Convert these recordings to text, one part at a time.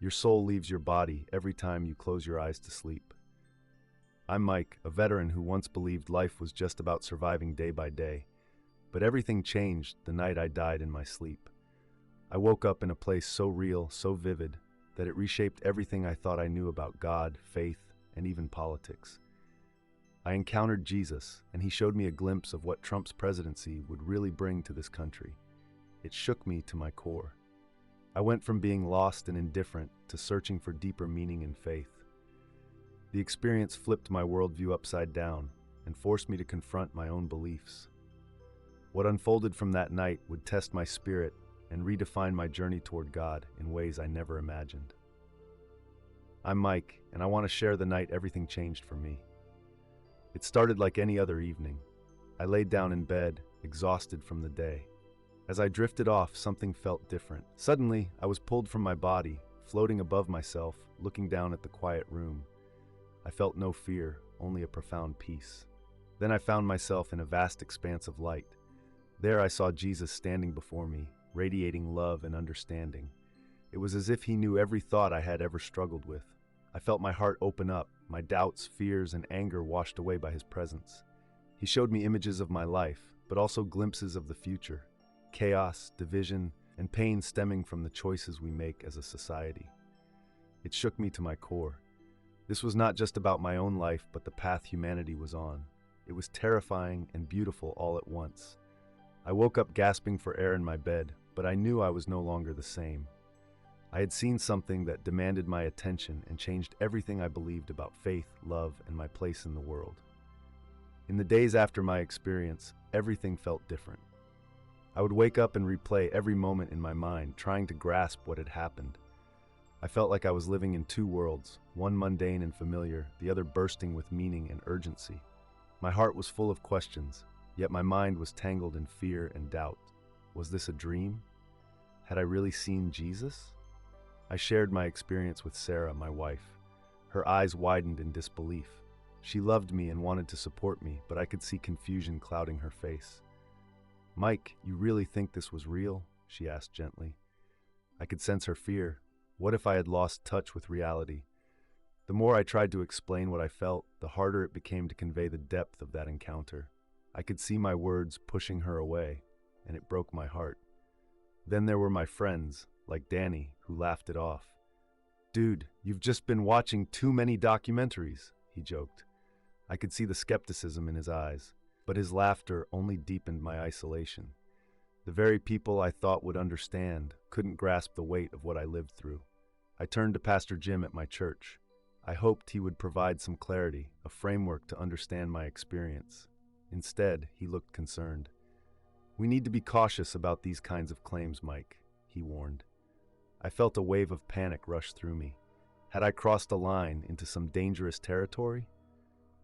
Your soul leaves your body every time you close your eyes to sleep. I'm Mike, a veteran who once believed life was just about surviving day by day. But everything changed the night I died in my sleep. I woke up in a place so real, so vivid, that it reshaped everything I thought I knew about God, faith, and even politics. I encountered Jesus, and he showed me a glimpse of what Trump's presidency would really bring to this country. It shook me to my core. I went from being lost and indifferent to searching for deeper meaning and faith. The experience flipped my worldview upside down and forced me to confront my own beliefs. What unfolded from that night would test my spirit and redefine my journey toward God in ways I never imagined. I'm Mike, and I want to share the night everything changed for me. It started like any other evening. I laid down in bed, exhausted from the day. As I drifted off, something felt different. Suddenly, I was pulled from my body, floating above myself, looking down at the quiet room. I felt no fear, only a profound peace. Then I found myself in a vast expanse of light. There I saw Jesus standing before me, radiating love and understanding. It was as if he knew every thought I had ever struggled with. I felt my heart open up, my doubts, fears, and anger washed away by his presence. He showed me images of my life, but also glimpses of the future. Chaos, division, and pain stemming from the choices we make as a society. It shook me to my core. This was not just about my own life, but the path humanity was on. It was terrifying and beautiful all at once. I woke up gasping for air in my bed, but I knew I was no longer the same. I had seen something that demanded my attention and changed everything I believed about faith, love, and my place in the world. In the days after my experience, everything felt different. I would wake up and replay every moment in my mind, trying to grasp what had happened. I felt like I was living in two worlds, one mundane and familiar, the other bursting with meaning and urgency. My heart was full of questions, yet my mind was tangled in fear and doubt. Was this a dream? Had I really seen Jesus? I shared my experience with Sarah, my wife. Her eyes widened in disbelief. She loved me and wanted to support me, but I could see confusion clouding her face. "Mike, you really think this was real?" she asked gently. I could sense her fear. What if I had lost touch with reality? The more I tried to explain what I felt, the harder it became to convey the depth of that encounter. I could see my words pushing her away, and it broke my heart. Then there were my friends, like Danny, who laughed it off. "Dude, you've just been watching too many documentaries," he joked. I could see the skepticism in his eyes, but his laughter only deepened my isolation. The very people I thought would understand couldn't grasp the weight of what I lived through. I turned to Pastor Jim at my church. I hoped he would provide some clarity, a framework to understand my experience. Instead, he looked concerned. "We need to be cautious about these kinds of claims, Mike," he warned. I felt a wave of panic rush through me. Had I crossed a line into some dangerous territory?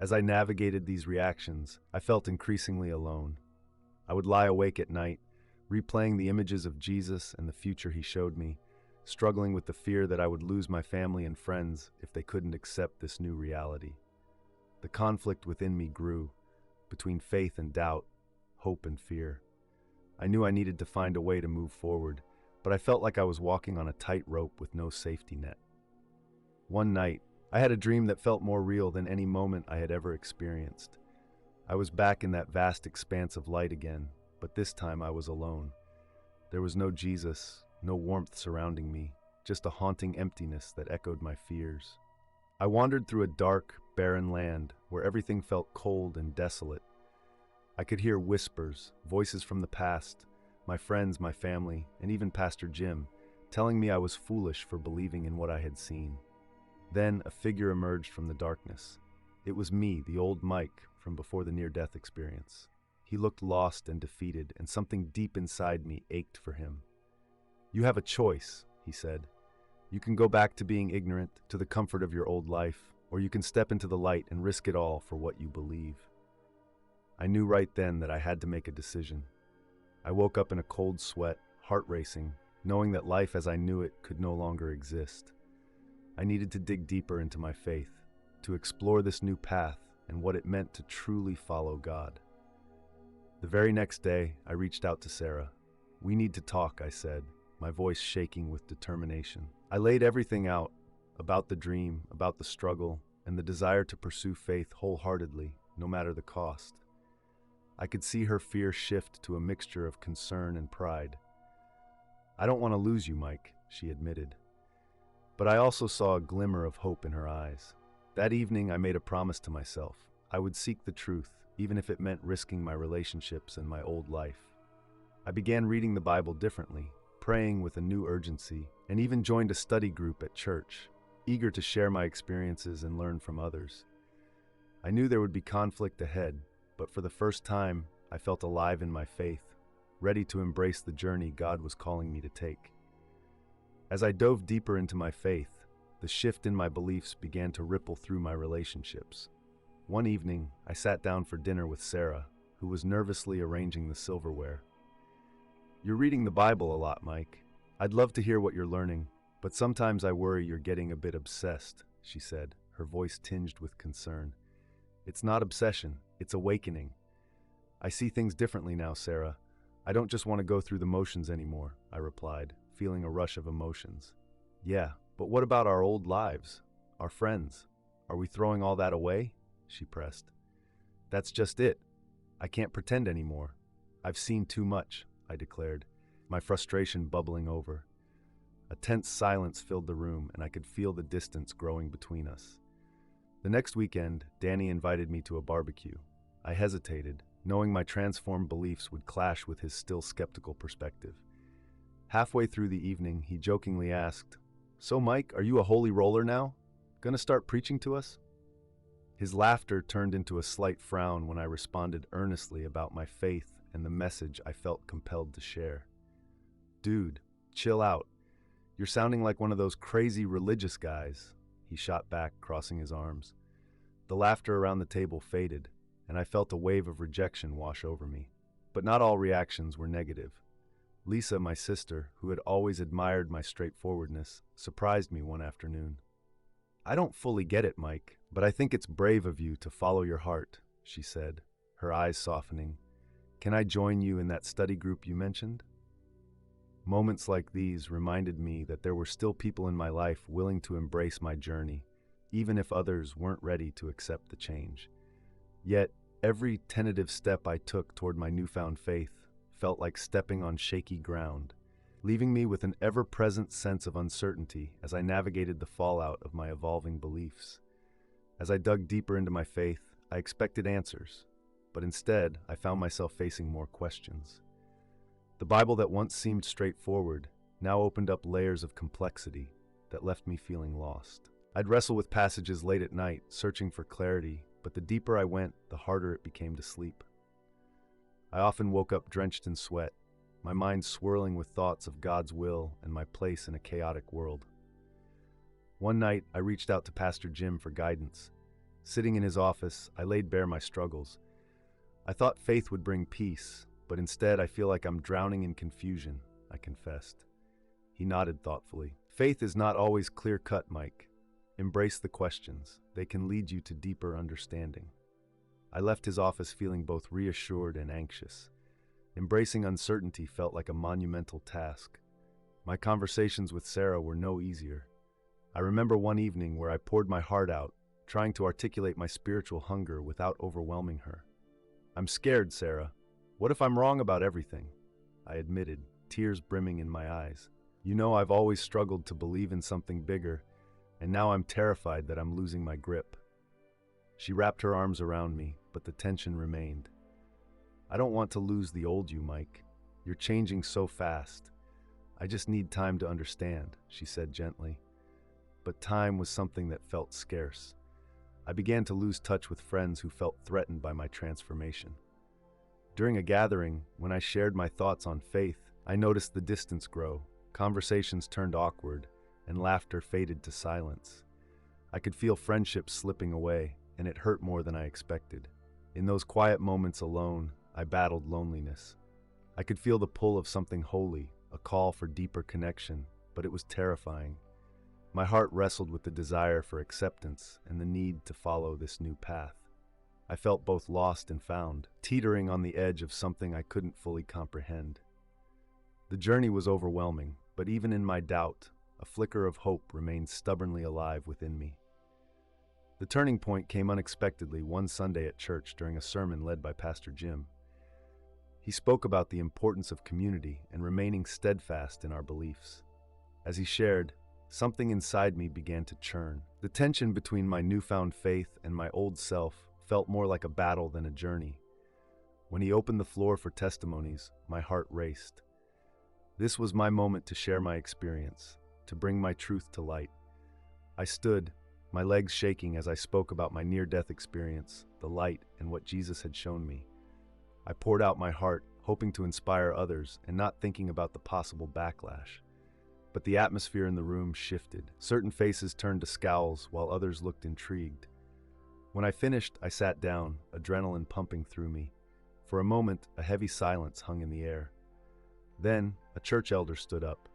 As I navigated these reactions, I felt increasingly alone. I would lie awake at night, replaying the images of Jesus and the future he showed me, struggling with the fear that I would lose my family and friends if they couldn't accept this new reality. The conflict within me grew, between faith and doubt, hope and fear. I knew I needed to find a way to move forward, but I felt like I was walking on a tightrope with no safety net. One night, I had a dream that felt more real than any moment I had ever experienced. I was back in that vast expanse of light again, but this time I was alone. There was no Jesus, no warmth surrounding me, just a haunting emptiness that echoed my fears. I wandered through a dark, barren land where everything felt cold and desolate. I could hear whispers, voices from the past, my friends, my family, and even Pastor Jim, telling me I was foolish for believing in what I had seen. Then a figure emerged from the darkness. It was me, the old Mike, from before the near-death experience. He looked lost and defeated, and something deep inside me ached for him. "You have a choice," he said. "You can go back to being ignorant, to the comfort of your old life, or you can step into the light and risk it all for what you believe." I knew right then that I had to make a decision. I woke up in a cold sweat, heart racing, knowing that life as I knew it could no longer exist. I needed to dig deeper into my faith, to explore this new path and what it meant to truly follow God. The very next day, I reached out to Sarah. "We need to talk," I said. my voice shaking with determination. I laid everything out, about the dream, about the struggle, and the desire to pursue faith wholeheartedly, no matter the cost. I could see her fear shift to a mixture of concern and pride. "I don't want to lose you, Mike," she admitted. But I also saw a glimmer of hope in her eyes. That evening, I made a promise to myself. I would seek the truth, even if it meant risking my relationships and my old life. I began reading the Bible differently, praying with a new urgency, and even joined a study group at church, eager to share my experiences and learn from others. I knew there would be conflict ahead, but for the first time, I felt alive in my faith, ready to embrace the journey God was calling me to take. As I dove deeper into my faith, the shift in my beliefs began to ripple through my relationships. One evening, I sat down for dinner with Sarah, who was nervously arranging the silverware. "You're reading the Bible a lot, Mike. I'd love to hear what you're learning, but sometimes I worry you're getting a bit obsessed," she said, her voice tinged with concern. "It's not obsession, it's awakening. I see things differently now, Sarah. I don't just want to go through the motions anymore," I replied, feeling a rush of emotions. "Yeah, but what about our old lives? Our friends? Are we throwing all that away?" she pressed. "That's just it. I can't pretend anymore. I've seen too much," I declared, my frustration bubbling over. A tense silence filled the room, and I could feel the distance growing between us. The next weekend, Danny invited me to a barbecue. I hesitated, knowing my transformed beliefs would clash with his still skeptical perspective. Halfway through the evening, he jokingly asked, "So, Mike, are you a holy roller now? Gonna start preaching to us?" His laughter turned into a slight frown when I responded earnestly about my faith and the message I felt compelled to share. "Dude, chill out. You're sounding like one of those crazy religious guys," he shot back, crossing his arms. The laughter around the table faded, and I felt a wave of rejection wash over me. But not all reactions were negative. Lisa, my sister, who had always admired my straightforwardness, surprised me one afternoon. "I don't fully get it, Mike, but I think it's brave of you to follow your heart," she said, her eyes softening. "Can I join you in that study group you mentioned?" Moments like these reminded me that there were still people in my life willing to embrace my journey, even if others weren't ready to accept the change. Yet, every tentative step I took toward my newfound faith felt like stepping on shaky ground, leaving me with an ever-present sense of uncertainty as I navigated the fallout of my evolving beliefs. As I dug deeper into my faith, I expected answers, but instead, I found myself facing more questions. The Bible that once seemed straightforward now opened up layers of complexity that left me feeling lost. I'd wrestle with passages late at night, searching for clarity, but the deeper I went, the harder it became to sleep. I often woke up drenched in sweat, my mind swirling with thoughts of God's will and my place in a chaotic world. One night, I reached out to Pastor Jim for guidance. Sitting in his office, I laid bare my struggles. I thought faith would bring peace, but instead I feel like I'm drowning in confusion, I confessed. He nodded thoughtfully. "Faith is not always clear-cut, Mike. Embrace the questions. They can lead you to deeper understanding." I left his office feeling both reassured and anxious. Embracing uncertainty felt like a monumental task. My conversations with Sarah were no easier. I remember one evening where I poured my heart out, trying to articulate my spiritual hunger without overwhelming her. "I'm scared, Sarah. What if I'm wrong about everything?" I admitted, tears brimming in my eyes. "You know I've always struggled to believe in something bigger, and now I'm terrified that I'm losing my grip." She wrapped her arms around me, but the tension remained. "I don't want to lose the old you, Mike. You're changing so fast. I just need time to understand," she said gently. But time was something that felt scarce. I began to lose touch with friends who felt threatened by my transformation. During a gathering, when I shared my thoughts on faith, I noticed the distance grow. Conversations turned awkward, and laughter faded to silence. I could feel friendships slipping away, and it hurt more than I expected. In those quiet moments alone, I battled loneliness. I could feel the pull of something holy, a call for deeper connection, but it was terrifying. My heart wrestled with the desire for acceptance and the need to follow this new path. I felt both lost and found, teetering on the edge of something I couldn't fully comprehend. The journey was overwhelming. but even in my doubt, a flicker of hope remained stubbornly alive within me. The turning point came unexpectedly one Sunday at church during a sermon led by Pastor Jim. He spoke about the importance of community and remaining steadfast in our beliefs. As he shared, something inside me began to churn. The tension between my newfound faith and my old self felt more like a battle than a journey. When he opened the floor for testimonies, my heart raced. This was my moment to share my experience, to bring my truth to light. I stood, my legs shaking as I spoke about my near-death experience, the light, and what Jesus had shown me. I poured out my heart, hoping to inspire others and not thinking about the possible backlash. But the atmosphere in the room shifted. Certain faces turned to scowls while others looked intrigued. When I finished, I sat down, adrenaline pumping through me. For a moment, a heavy silence hung in the air. Then, a church elder stood up.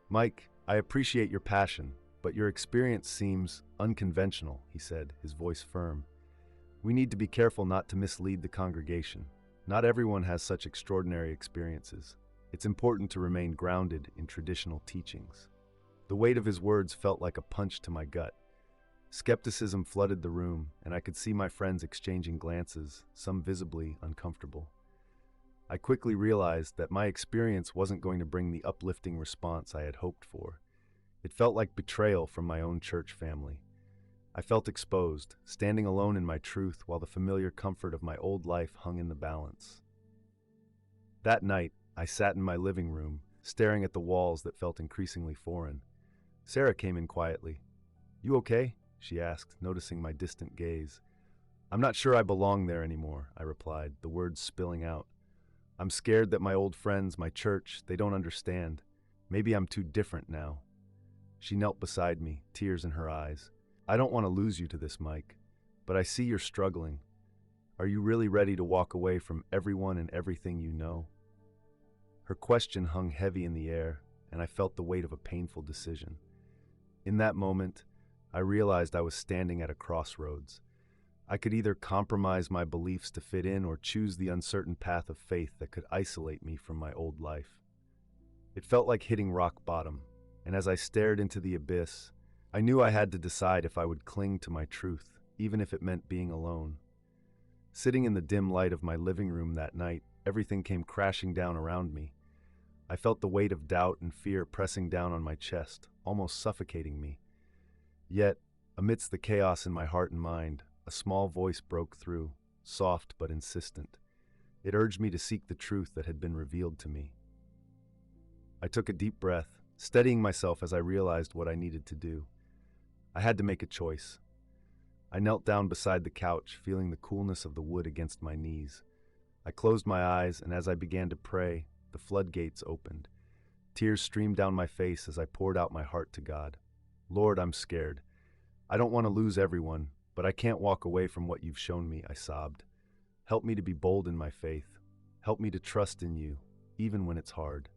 "Mike, I appreciate your passion, but your experience seems unconventional," he said, his voice firm. "We need to be careful not to mislead the congregation. Not everyone has such extraordinary experiences. It's important to remain grounded in traditional teachings." The weight of his words felt like a punch to my gut. Skepticism flooded the room, and I could see my friends exchanging glances, some visibly uncomfortable. I quickly realized that my experience wasn't going to bring the uplifting response I had hoped for. It felt like betrayal from my own church family. I felt exposed, standing alone in my truth while the familiar comfort of my old life hung in the balance. That night, I sat in my living room, staring at the walls that felt increasingly foreign. Sarah came in quietly. "You okay?" she asked, noticing my distant gaze. "I'm not sure I belong there anymore," I replied, the words spilling out. "I'm scared that my old friends, my church, they don't understand. Maybe I'm too different now." She knelt beside me, tears in her eyes. "I don't want to lose you to this, Mike, but I see you're struggling. Are you really ready to walk away from everyone and everything you know?" Her question hung heavy in the air, and I felt the weight of a painful decision. In that moment, I realized I was standing at a crossroads. I could either compromise my beliefs to fit in or choose the uncertain path of faith that could isolate me from my old life. It felt like hitting rock bottom, and as I stared into the abyss, I knew I had to decide if I would cling to my truth, even if it meant being alone. Sitting in the dim light of my living room that night, everything came crashing down around me. I felt the weight of doubt and fear pressing down on my chest, almost suffocating me. Yet, amidst the chaos in my heart and mind, a small voice broke through, soft but insistent. It urged me to seek the truth that had been revealed to me. I took a deep breath, steadying myself as I realized what I needed to do. I had to make a choice. I knelt down beside the couch, feeling the coolness of the wood against my knees. I closed my eyes, and as I began to pray, the floodgates opened. Tears streamed down my face as I poured out my heart to God. "Lord, I'm scared. I don't want to lose everyone, but I can't walk away from what you've shown me," I sobbed. "Help me to be bold in my faith. Help me to trust in you, even when it's hard."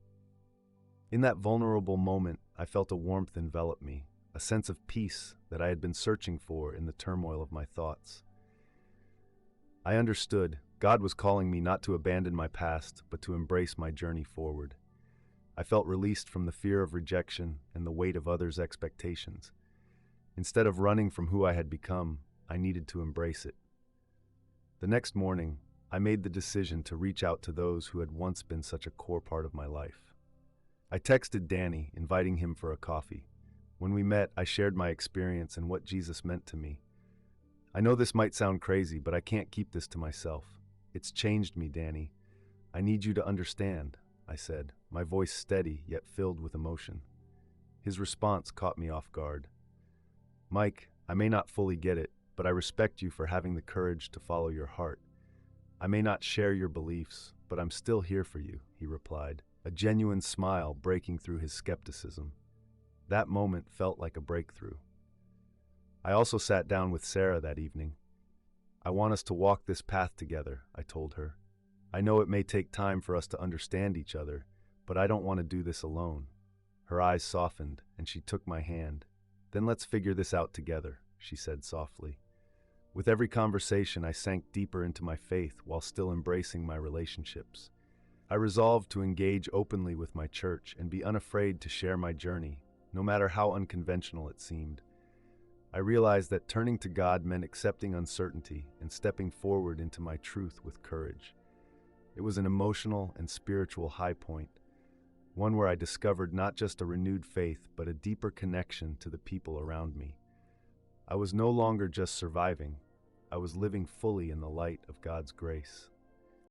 In that vulnerable moment, I felt a warmth envelop me, a sense of peace that I had been searching for in the turmoil of my thoughts. I understood God was calling me not to abandon my past, but to embrace my journey forward. I felt released from the fear of rejection and the weight of others' expectations. Instead of running from who I had become, I needed to embrace it. The next morning, I made the decision to reach out to those who had once been such a core part of my life. I texted Danny, inviting him for a coffee. When we met, I shared my experience and what Jesus meant to me. "I know this might sound crazy, but I can't keep this to myself. It's changed me, Danny. I need you to understand," I said, my voice steady yet filled with emotion. His response caught me off guard. "Mike, I may not fully get it, but I respect you for having the courage to follow your heart. I may not share your beliefs, but I'm still here for you," he replied, a genuine smile breaking through his skepticism. That moment felt like a breakthrough. I also sat down with Sarah that evening. "I want us to walk this path together," I told her. "I know it may take time for us to understand each other, but I don't want to do this alone." Her eyes softened, and she took my hand. "Then let's figure this out together," she said softly. With every conversation, I sank deeper into my faith while still embracing my relationships. I resolved to engage openly with my church and be unafraid to share my journey, no matter how unconventional it seemed. I realized that turning to God meant accepting uncertainty and stepping forward into my truth with courage. It was an emotional and spiritual high point, one where I discovered not just a renewed faith, but a deeper connection to the people around me. I was no longer just surviving, I was living fully in the light of God's grace.